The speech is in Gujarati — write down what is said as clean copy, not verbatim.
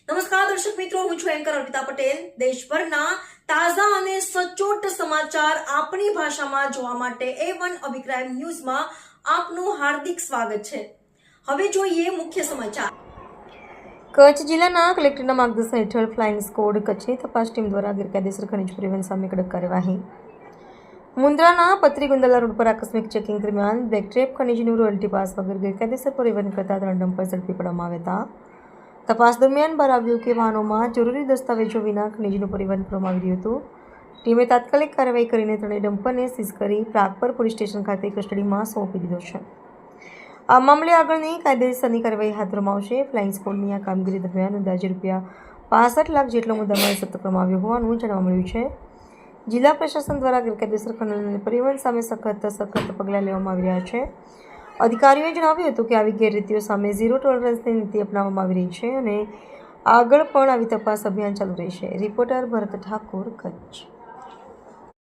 નમસ્કાર દર્શક મિત્રો, હું છું એન્કર અર્પિતા પટેલ. દેશભરના તાજા અને સચોટ સમાચાર આપણી ભાષામાં જોવા માટે A1 અભિપ્રાય ન્યૂઝમાં આપનું હાર્દિક સ્વાગત છે. હવે જોઈએ મુખ્ય સમાચાર. કચ્છ જિલ્લાના કલેક્ટરના માર્ગદર્શન હેઠળ ફ્લાઇંગ સ્કોડ કચ્છની તપાસ ટીમ દ્વારા ગેરકાયદેસર ખનીજ પરિવહન સામે કડક કાર્યવાહી. મુન્દ્રાના પત્રી ગુંદલા રોડ પર આકસ્મિક ચેકિંગ દરમિયાન બ્લેક ટ્રેપ ખનીજનું રોયલ્ટી પાસ વગર ગેરકાયદેસર પરિવહન કરતા 3 ડમ્પર ઝડપી પાડવામાં આવ્યા હતા. તપાસ દરમિયાન બહાર આવ્યું કે વાહનોમાં જરૂરી દસ્તાવેજો વિના ખનીજનું પરિવહન કરવામાં આવી રહ્યું હતું. ટીમે તાત્કાલિક કાર્યવાહી કરીને 3 ડમ્પરને સીઝ કરી પ્રાગપર પોલીસ સ્ટેશન ખાતે કસ્ટડીમાં સોંપી દીધો છે. આ મામલે આગળની કાયદેસરની કાર્યવાહી હાથ ધરવામાં આવશે. ફ્લાઇંગ સ્કોડની આ કામગીરી દરમિયાન અંદાજે ₹65 લાખ જેટલો મુદ્દામાલ જપ્ત કરવામાં આવ્યો હોવાનું જાણવા મળ્યું છે. જિલ્લા પ્રશાસન દ્વારા ગેરકાયદેસર ખનન અને પરિવહન સામે સખત પગલાં લેવામાં આવી રહ્યા છે. અધિકારીઓએ જણાવ્યું હતું કે આવી ગેરરીતિઓ સામે ઝીરો ટોલરન્સની નીતિ અપનાવવામાં આવી રહી છે અને આગળ પણ આવી તપાસ અભિયાન ચાલુ રહેશે. રિપોર્ટર ભરત ઠાકોર, કચ્છ.